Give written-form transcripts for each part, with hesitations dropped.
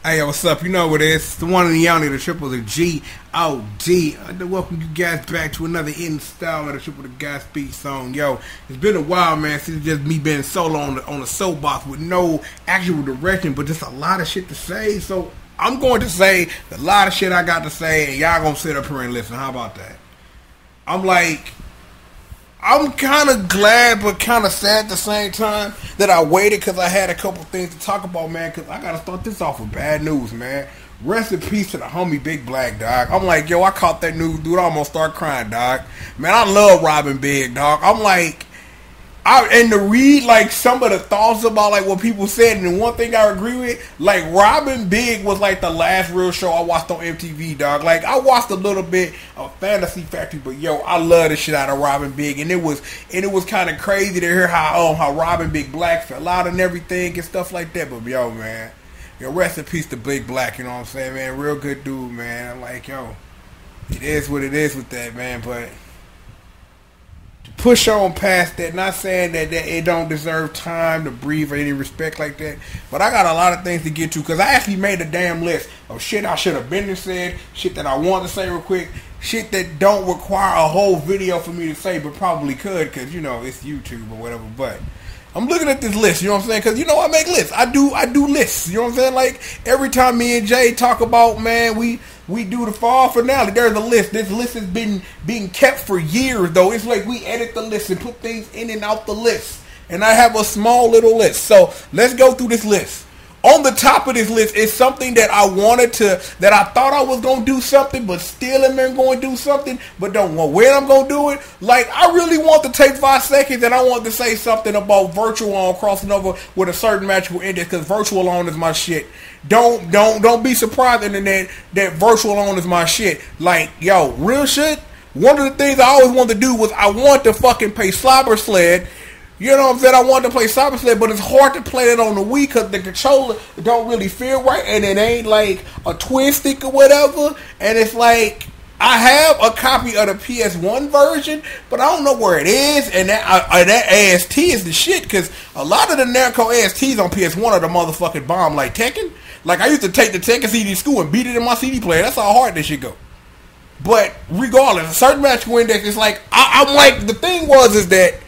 Hey, what's up? You know what it is. It's the one and the only, the triple, the G.O.D. Welcome you guys back to another install of the Triple the Guy Speak song. Yo, it's been a while, man, since just me being solo on the soapbox with no actual direction, but just a lot of shit to say. So I'm going to say a lot of shit I got to say, and y'all gonna sit up here and listen. How about that? I'm kind of glad but kind of sad at the same time that I waited because I had a couple things to talk about, man, because I got to start this off with bad news, man. Rest in peace to the homie Big Black, dog. I'm like, yo, I caught that news, dude. I almost start crying, dog. Man, I love Robin Big, dog. I'm like, and to read like some of the thoughts about like what people said, and one thing I agree with, like Robin Big was like the last real show I watched on MTV, dog. Like I watched a little bit of Fantasy Factory, but yo, I love the shit out of Robin Big, and it was kind of crazy to hear how Robin Big Black fell out and everything and stuff like that. But yo, man, yo, rest in peace to Big Black. You know what I'm saying, man? Real good dude, man. I'm like, yo, it is what it is with that, man, but push on past that, not saying that it don't deserve time to breathe or any respect like that, but I got a lot of things to get to because I actually made a damn list of shit I should have been and said, shit that I want to say real quick, shit that don't require a whole video for me to say, but probably could because, you know, it's YouTube or whatever. But I'm looking at this list, you know what I'm saying, because, you know, I make lists. I do lists, you know what I'm saying? Like, every time me and Jay talk about, man, we do the fall finale, there's a list. This list has been being kept for years, though. It's like we edit the list and put things in and out the list. And I have a small little list. So, let's go through this list. On the top of this list is something that I that I thought I was going to do something, but still am going to do something, but don't know when I'm going to do it. Like, I really want to take 5 seconds and I want to say something about Virtual On crossing over with a certain magical index, because Virtual On is my shit. Don't be surprised, internet, that Virtual On is my shit. Like, yo, real shit. One of the things I always wanted to do was I want to fucking play Slobber Sled. You know what I'm saying? I wanted to play Cyber Sled, but it's hard to play it on the Wii because the controller don't really feel right, and it ain't like a twin stick or whatever. And it's like, I have a copy of the PS1 version, but I don't know where it is. And that AST is the shit, because a lot of the Namco ASTs on PS1 are the motherfucking bomb, like Tekken. Like, I used to take the Tekken CD to school and beat it in my CD player. That's how hard this shit go. But regardless, a certain magical index is like, I'm like, the thing is that,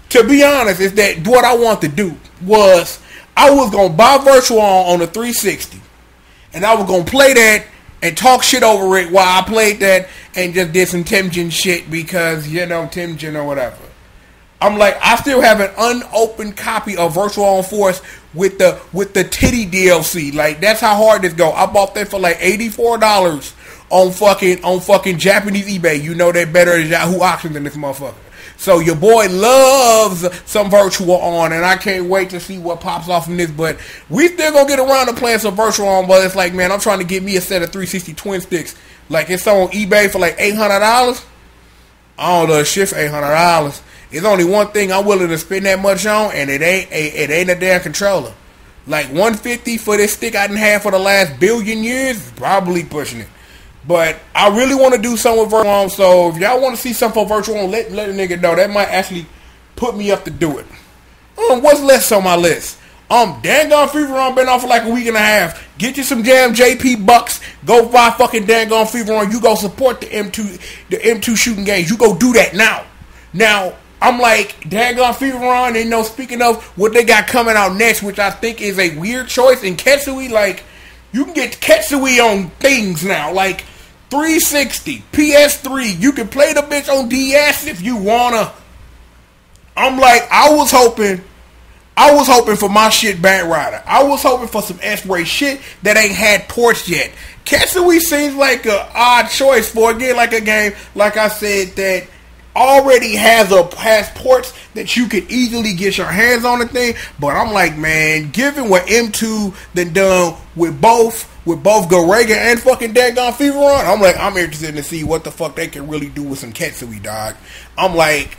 to be honest, is that what I want to do was I was going to buy Virtual on the 360. And I was going to play that and talk shit over it while I played that and just did some Timgen shit because, you know, Timgen or whatever. I'm like, I still have an unopened copy of Virtual On Force with the titty DLC. Like, that's how hard this go. I bought that for like $84 on fucking Japanese eBay. You know that better than Yahoo Auctions than this motherfucker. So your boy loves some Virtual On, and I can't wait to see what pops off from this. But we still gonna get around to playing some Virtual On. But it's like, man, I'm trying to get me a set of 360 twin sticks. Like, it's on eBay for like $800. I don't know shit for $800. It's only one thing I'm willing to spend that much on, and it ain't a damn controller. Like $150 for this stick I done had for the last billion years, probably pushing it. But I really want to do something with Virtual On, so if y'all want to see something for Virtual On, let a nigga know. That might actually put me up to do it. What's less on my list? Dangon Fever On been off for like a week and a half. Get you some damn JP bucks. Go buy fucking Dangon Fever On. You go support the M2 shooting games. You go do that now. Now, I'm like, Dangon Fever On, and, you know, speaking of what they got coming out next, which I think is a weird choice, in Ketsui, like, you can get Ketsui on things now, like 360, PS3. You can play the bitch on DS if you wanna. I'm like, I was hoping for my shit Bat Rider. I was hoping for some S-Ray shit that ain't had ports yet. Ketsui seems like an odd choice for, again, like a game, like I said, that already has ports that you could easily get your hands on the thing. But I'm like, man, given what M2 done with both Gorega and fucking Daggone Fever On, I'm like, I'm interested to see what the fuck they can really do with some Ketsui, dog. I'm like,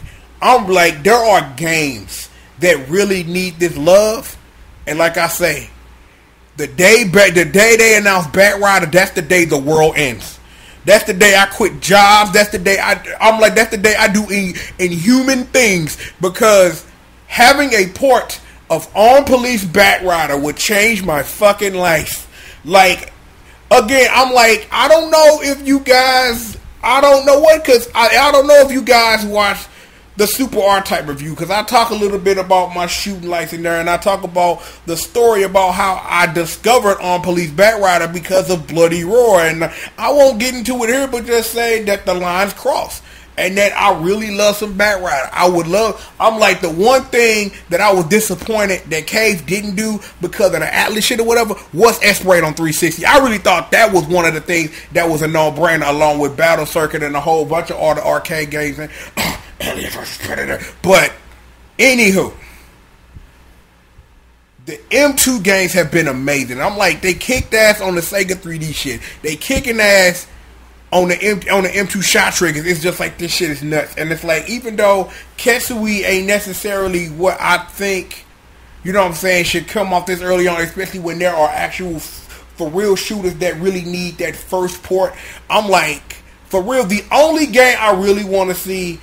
there are games that really need this love, and like I say, the day they announce Bat Rider, that's the day the world ends. That's the day I quit jobs. That's the day that's the day I do inhuman things, because having a port of Armed Police Bat Rider would change my fucking life. Like, again, I'm like, I don't know if you guys, I don't know what, because I don't know if you guys watch the Super R type review, because I talk a little bit about my shooting lights in there, and I talk about the story about how I discovered On Police Batrider because of Bloody Roar, and I won't get into it here, but just say that the lines cross. And that I really love some Batrider. I'm like, the one thing that I was disappointed that Cave didn't do because of the Atlas shit or whatever was Esprit on 360. I really thought that was one of the things that was a no-brainer, along with Battle Circuit and a whole bunch of all the arcade games. And, Alien vs. Predator. But, anywho, the M2 games have been amazing. I'm like, they kicked ass on the Sega 3D shit. They kicking ass on the M2 shot triggers. It's just like, this shit is nuts. And it's like, even though Ketsui ain't necessarily what I think, you know what I'm saying, should come off this early on, especially when there are actual for real shooters that really need that first port. I'm like, for real, the only game I really want to see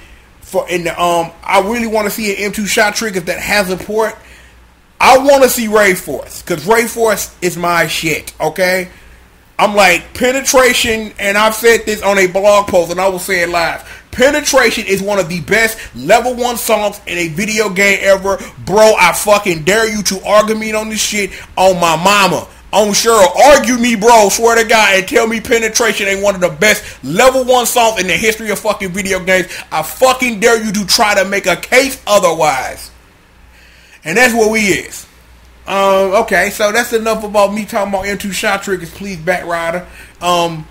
I really want to see an M2 shot trigger that has a port. I want to see Ray Force, because Ray Force is my shit, okay? I'm like, Penetration, and I've said this on a blog post, and I will say it live. Penetration is one of the best level 1 songs in a video game ever. Bro, I fucking dare you to argue me on this shit on my mama. On Cheryl, argue me, bro, swear to God, and tell me Penetration ain't one of the best level 1 songs in the history of fucking video games. I fucking dare you to try to make a case otherwise. And that's what we is. Okay, so that's enough about me talking about M2 shot triggers, please, Batrider. I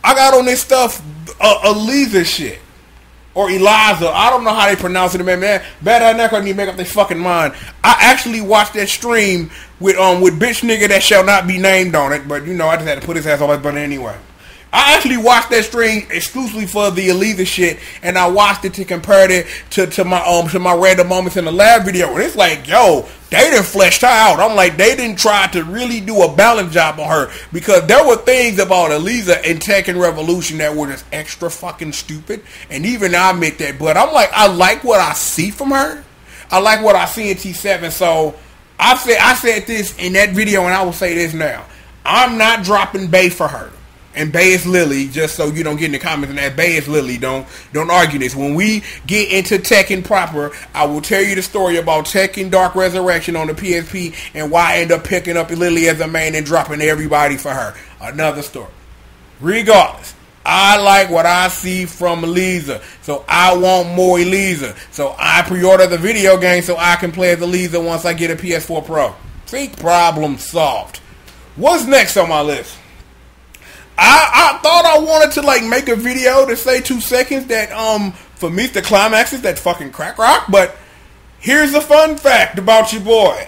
got on this stuff, Eliza shit. Or Eliza, I don't know how they pronounce it, man. Bad I never couldn't even make up their fucking mind. I actually watched that stream with bitch nigga that shall not be named on it, but you know, I just had to put his ass on my button anyway. I actually watched that stream exclusively for the Eliza shit, and I watched it to compare it to my random moments in the lab video, and it's like, yo, they done fleshed her out. I'm like, they didn't try to really do a balance job on her, because there were things about Eliza in Tekken Revolution that were just extra fucking stupid, and even I admit that, but I'm like, I like what I see from her. I like what I see in T7, so I said this in that video, and I will say this now. I'm not dropping Bay for her. And Bay is Lily, just so you don't get in the comments and that Bay is Lily. Don't argue this. When we get into Tekken proper, I will tell you the story about Tekken Dark Resurrection on the PSP and why I end up picking up Lily as a main and dropping everybody for her. Another story. Regardless, I like what I see from Eliza, so I want more Eliza. So I pre-order the video game so I can play as Eliza once I get a PS4 Pro. See, problem solved. What's next on my list? I thought I wanted to like make a video to say 2 seconds that for me the climax is that fucking crack rock, but here's a fun fact about your boy.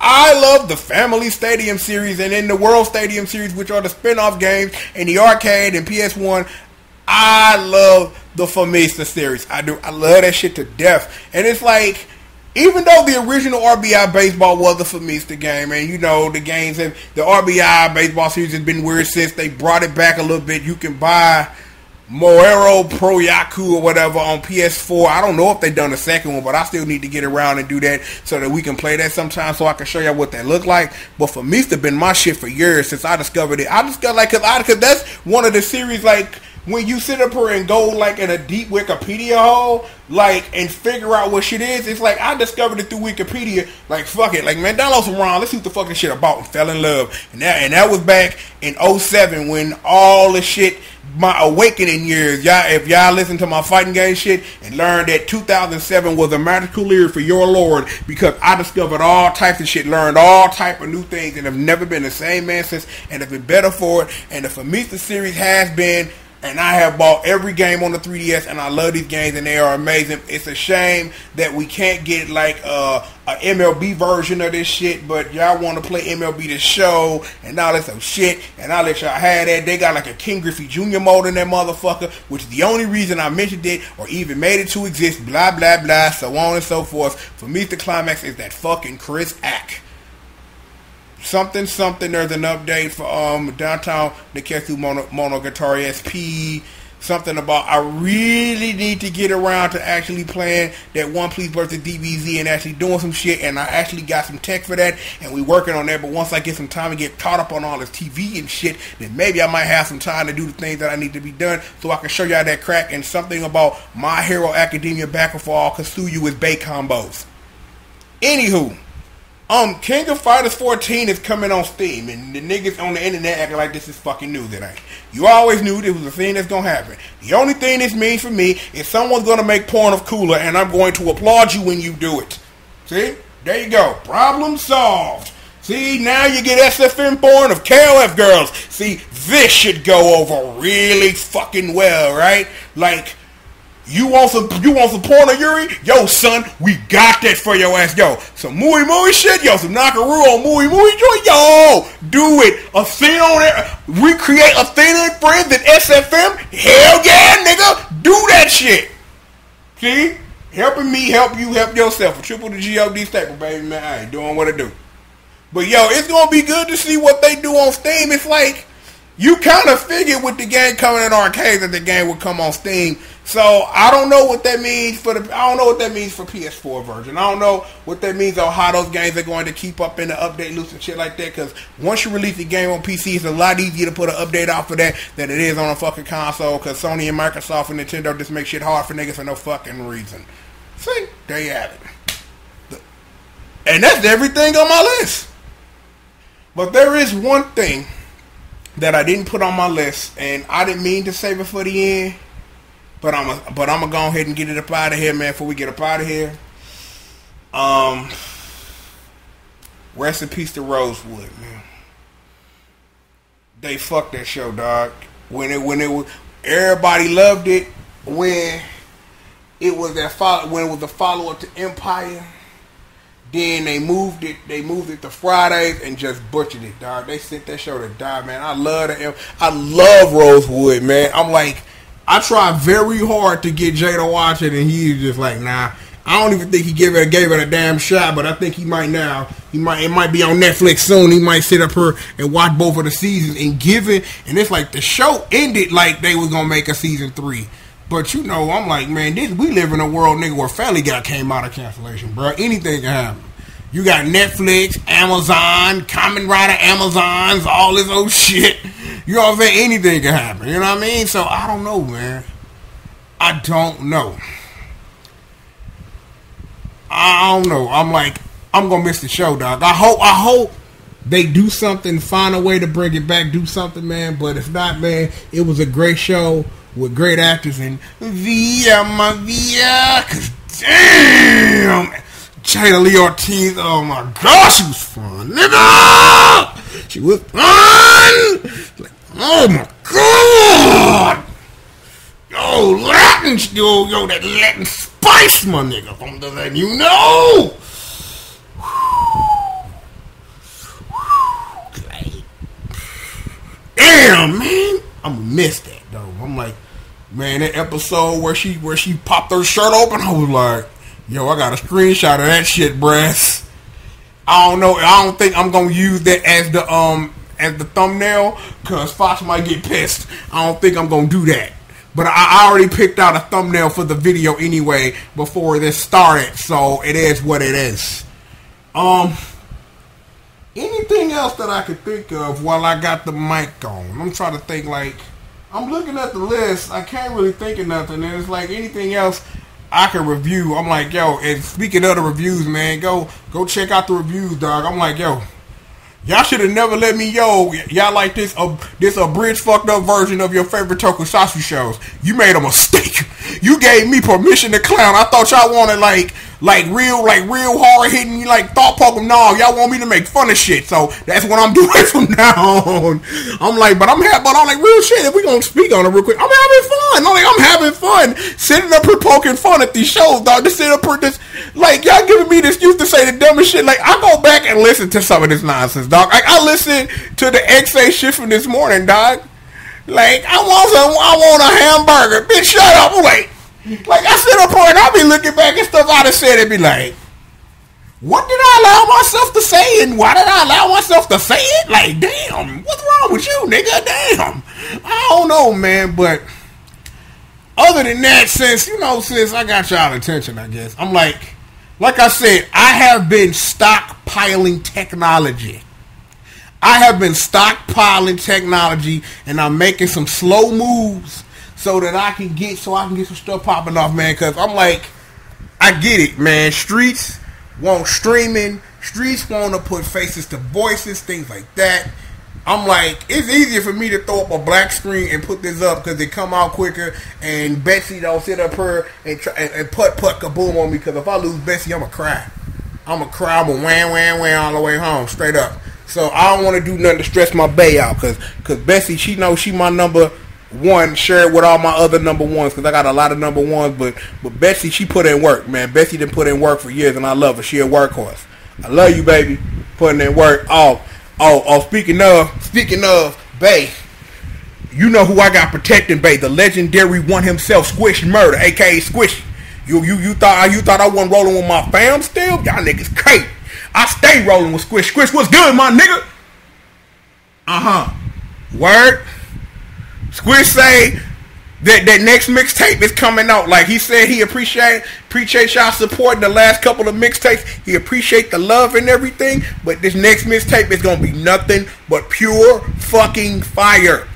I love the Family Stadium series and in the World Stadium series, which are the spin-off games and the arcade and PS1. I love the Famista series. I do. I love that shit to death. And it's like, even though the original RBI baseball was a Famista game, and you know the games have, the RBI baseball series has been weird since they brought it back a little bit. You can buy Moero Pro Yaku or whatever on PS4. I don't know if they've done a second one, but I still need to get around and do that so that we can play that sometime, so I can show y'all what that look like. But Famista been my shit for years since I discovered it. I discovered like cause that's one of the series like, when you sit up here and go like in a deep Wikipedia hole, like, and figure out what shit is, it's like I discovered it through Wikipedia. Like, fuck it, like, man, download some ROM. Let's see what the fuck this shit about, and fell in love. And that was back in 07 when all the shit, my awakening years. Y'all, if y'all listen to my fighting game shit and learned that 2007 was a magical year for your lord, because I discovered all types of shit, learned all type of new things, and have never been the same man since, and have been better for it. And the Famista series has been. And I have bought every game on the 3DS, and I love these games, and they are amazing. It's a shame that we can't get like a MLB version of this shit, but y'all want to play MLB The Show and all that some shit, and I'll let y'all have that. They got like a King Griffey Jr. mode in that motherfucker, which is the only reason I mentioned it or even made it to exist, blah, blah, blah, so on and so forth. For me, the climax is that fucking Chris Ack. Something, there's an update for Downtown Neketsu Monogatari SP something about I really need to get around to actually playing that One Piece versus DBZ and actually doing some shit, and I actually got some tech for that, and we working on that. But once I get some time and get caught up on all this TV and shit, then maybe I might have some time to do the things that I need to be done, so I can show y'all that crack and something about My Hero Academia Battle for All Kasuyu with Bay combos. Anywho, King of Fighters 14 is coming on Steam, and the niggas on the internet acting like this is fucking news. It ain't. You always knew this was a thing that's gonna happen. The only thing this means for me is someone's gonna make porn of Cooler, and I'm going to applaud you when you do it. See? There you go. Problem solved. See, now you get SFM porn of KOF girls. See, this should go over really fucking well, right? Like, you want some porn of Yuri? Yo, son, we got that for your ass. Yo, some Mui Mui shit? Yo, some Nakaru on Mui Mui joint? Yo, do it. Athena on it. Recreate Athena and Friends at SFM? Hell yeah, nigga. Do that shit. See? Helping me, help you, help yourself. A triple the G.O.D. staple, baby, man. I ain't doing what I do. But, yo, it's going to be good to see what they do on Steam. It's like, you kind of figured with the game coming in arcades that the game would come on Steam. So I don't know what that means for PS4 version. I don't know what that means on how those games are going to keep up in the update loops and shit like that. Because once you release the game on PC, it's a lot easier to put an update out for that than it is on a fucking console. Because Sony and Microsoft and Nintendo just make shit hard for niggas for no fucking reason. See, there you have it. And that's everything on my list. But there is one thing that I didn't put on my list, and I didn't mean to save it for the end, but I'm gonna go ahead and get it up out of here, man. Before we get up out of here, rest in peace to Rosewood, man. They fucked that show, dog. When it was, everybody loved it when it was when it was the follow up to Empire. Then they moved it to Fridays and just butchered it, dog. They sent that show to die, man. I love Rosewood, man. I'm like, I tried very hard to get Jay to watch it, and he's just like, nah. I don't even think he gave it a damn shot, but I think he might now. It might be on Netflix soon. He might sit up here and watch both of the seasons and it's like the show ended like they was gonna make a season 3. But you know, I'm like, man, we live in a world, nigga, where Family Guy came out of cancellation, bro. Anything can happen. You got Netflix, Amazon, Kamen Rider Amazons, all this old shit. You know what I'm saying? Anything can happen. You know what I mean? So I don't know, man. I don't know. I'm like, I'm gonna miss the show, dog. I hope they do something, find a way to bring it back, do something, man. But if not, man, it was a great show with great actors and Via, cause damn, Jada Lee Ortiz, oh my gosh, she was fun, nigga. She was fun. Like, oh my god, yo, that Latin spice, my nigga. I'm just letting you know. Damn, man, I'm gonna miss that though. I'm like, man, that episode where she popped her shirt open, I was like, yo, I got a screenshot of that shit, bruh. I don't know. I don't think I'm gonna use that as the thumbnail, cause Fox might get pissed. I don't think I'm gonna do that. But I already picked out a thumbnail for the video anyway before this started, so it is what it is. Anything else that I could think of while I got the mic on? I'm trying to think, like, I'm looking at the list. I can't really think of nothing. And it's like anything else I can review. I'm like, yo, and speaking of the reviews, man, go check out the reviews, dog. I'm like, yo, y'all should have never let me, y'all like this abridged fucked up version of your favorite tokusatsu shows. You made a mistake. You gave me permission to clown. I thought y'all wanted like real hard hitting, like thought poking. No, y'all want me to make fun of shit. So that's what I'm doing from now on. I'm like, but I'm like real shit. If we gonna speak on it real quick, I'm having fun. I'm having fun sitting up here poking fun at these shows, dog. Just sitting up here, like y'all giving me the excuse to say the dumbest shit. Like I go back and listen to some of this nonsense, dog. Like I listened to the XA shit from this morning, dog. Like I want a hamburger. Bitch, shut up. Like I sit up here and I be looking back at stuff I done said and be like, what did I allow myself to say and why did I allow myself to say it? Like, damn, what's wrong with you, nigga? Damn. I don't know, man, but other than that, since I got y'all attention, I guess I'm like I said, I have been stockpiling technology. And I'm making some slow moves so that I can get some stuff popping off, man. Cause I'm like, I get it, man. Streets want streaming. Streets want to put faces to voices, things like that. I'm like, it's easier for me to throw up a black screen and put this up because it come out quicker. And Betsy don't sit up here and try and put kaboom on me. Because if I lose Betsy, I'ma cry. I'm a wham all the way home, straight up. So I don't want to do nothing to stress my bae out, cause Bessie, she knows she my number one, shared with all my other number ones, cause I got a lot of number ones, but Bessie, she put in work, man. Bessie done put in work for years, and I love her. She a workhorse. I love you, baby. Putting in work. Oh. Speaking of, bae, you know who I got protecting, bae? The legendary one himself, Squish Murder, aka Squish. You thought I wasn't rolling with my fam still? Y'all niggas crazy. I stay rolling with Squish. Squish, what's good, my nigga? Word. Squish say that next mixtape is coming out. Like he said, he appreciate y'all support the last couple of mixtapes. He appreciate the love and everything. But this next mixtape is gonna be nothing but pure fucking fire.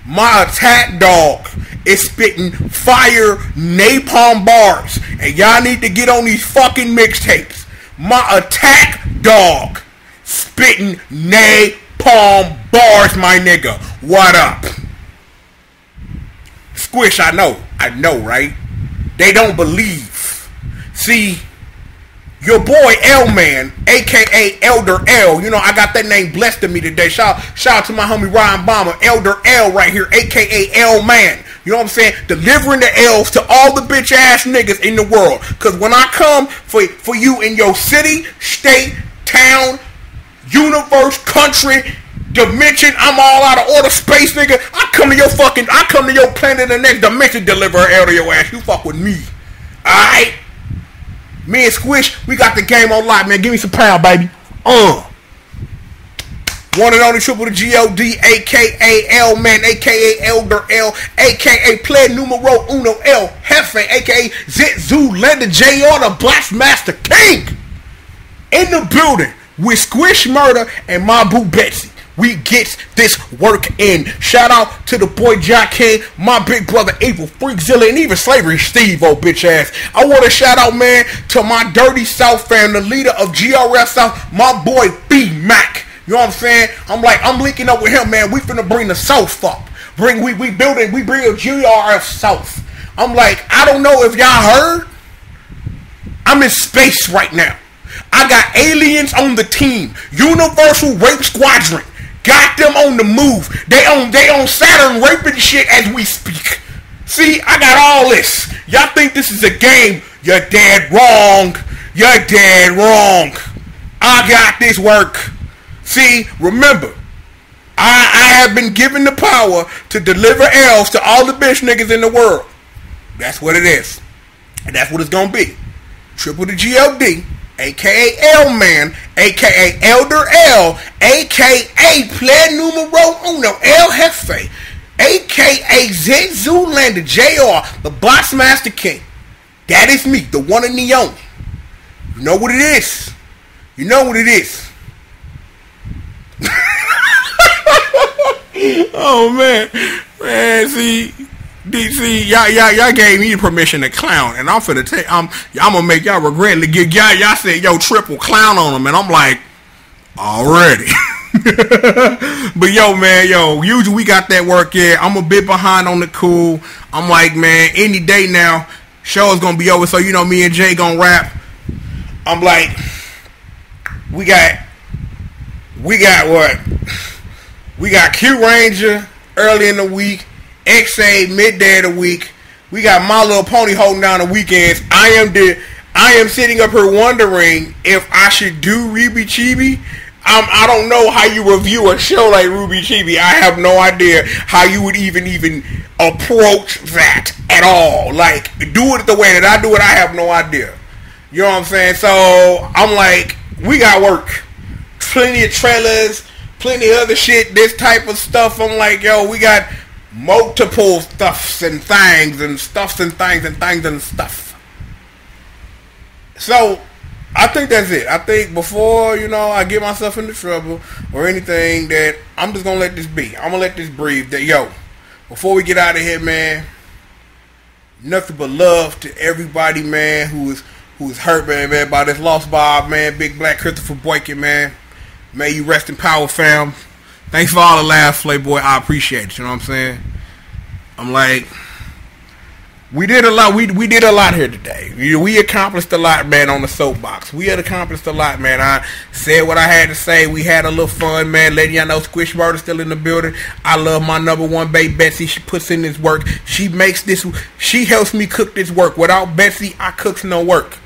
My attack dog is spitting fire napalm bars, and y'all need to get on these fucking mixtapes. My attack dog spitting napalm bars, my nigga. What up? Squish, I know, right? They don't believe. See, your boy L-Man, a.k.a. Elder L, I got that name blessed to me today. Shout out to my homie Ryan Bomber, Elder L right here, a.k.a. L-Man. You know what I'm saying? Delivering the L's to all the bitch ass niggas in the world. Cause when I come for you in your city, state, town, universe, country, dimension, I'm all out of order, space, nigga. I come to your planet in the next dimension, deliver an L to your ass. You fuck with me. Alright? Me and Squish, we got the game on lock, man. Give me some pound, baby. One and only triple the G.O.D, a.k.a. L-Man, a.k.a. Elder L, a.k.a. Player Numero Uno El Jefe, a.k.a. Zoolander J.R, the Blastmaster King. In the building with Squish Murder and my boo Betsy. We get this work in. Shout out to the boy Jock King, my big brother Evil Freakzilla, and even Slavery Steve, oh bitch ass. I want to shout out, man, to my Dirty South fam, the leader of GRF South, my boy B-Mac. You know what I'm saying? I'm linking up with him, man. We finna bring the South up. We bring a GRF South. I'm like, I don't know if y'all heard. I'm in space right now. I got aliens on the team. Universal Rape Squadron. Got them on the move. They on Saturn raping shit as we speak. See, I got all this. Y'all think this is a game? You're dead wrong. You're dead wrong. I got this work. See, remember, I have been given the power to deliver L's to all the bitch niggas in the world. That's what it is. And that's what it's gonna be. Triple the G.O.D, a.k.a. L-Man, a.k.a. Elder L, a.k.a. Player Numero Uno, El Jefe, a.k.a. Zoolander J.R, the Boxmaster King. That is me, the one and the only. You know what it is. You know what it is. Oh man, see, DC, y'all gave me permission to clown, and I'm gonna make y'all regret to get y'all said yo triple clown on them, and I'm like, already. But usually we got that work. Yeah, I'm a bit behind on the cool. I'm like, man, any day now, show is gonna be over. So me and Jay gonna rap. I'm like, we got what? We got Q Ranger early in the week, XA midday of the week. We got My Little Pony holding down the weekends. I am sitting up here wondering if I should do Ruby Chibi. I don't know how you review a show like Ruby Chibi. I have no idea how you would even approach that at all. Like, do it the way that I do it, I have no idea. You know what I'm saying? So, I'm like, we got work. Plenty of trailers, plenty of other shit, this type of stuff. I'm like, yo, we got multiple stuffs and things and stuffs and things and things and stuff. So I think that's it. I think before, I get myself into trouble or anything, that I'm just gonna let this be. I'm gonna let this breathe. That before we get out of here, man, nothing but love to everybody, man, who is hurt, man, by this loss by man, Big Black Christopher Boykin, man. May you rest in power, fam. Thanks for all the laughs, Playboy. I appreciate it. You know what I'm saying? I'm like, we did a lot. We did a lot here today. We accomplished a lot, man, on the soapbox. We had accomplished a lot, man. I said what I had to say. We had a little fun, man. Letting y'all know Squish Murder's still in the building. I love my number one babe, Betsy. She puts in this work. She makes this. She helps me cook this work. Without Betsy, I cooks no work.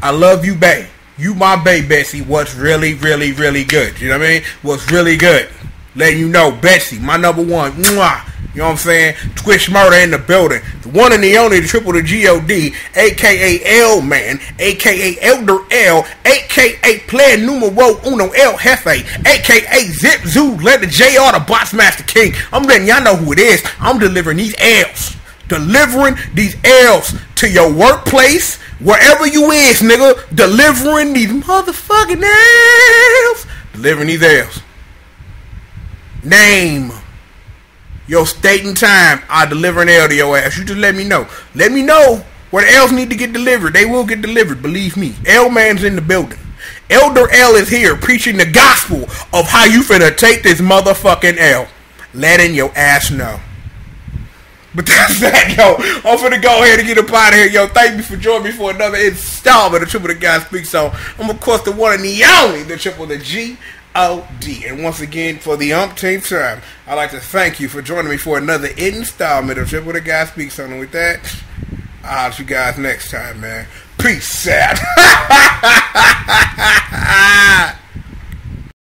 I love you, babe. You my babe, Betsy. What's really, really, really good. You know what I mean? What's really good. Letting you know, Betsy, my number one. Mwah. You know what I'm saying? Squish Murder in the building. The one and the only, the triple, the G.O.D, a.k.a. L-Man, a.k.a. Elder L, a.k.a. Player Numero Uno El Jefe, a.k.a. Zip Zoo, Letter J.R. the Box Master King. I'm letting y'all know who it is. I'm delivering these L's. Delivering these L's to your workplace, wherever you is, nigga. Delivering these motherfucking L's. Delivering these L's. Name your state and time. I deliver an L to your ass. You just let me know. Let me know where the L's need to get delivered. They will get delivered. Believe me. L-Man's in the building. Elder L is here preaching the gospel of how you finna take this motherfucking L. Letting your ass know. But that's that, yo. I'm finna go ahead and get up out of here, yo. Thank you for joining me for another installment of Triple the Guy Speaks On. I'm, of course, the one and the only, the Triple the G.O.D. And once again, for the umpteenth time, I'd like to thank you for joining me for another installment of Triple the Guy Speaks On. And with that, I'll see you guys next time, man. Peace out.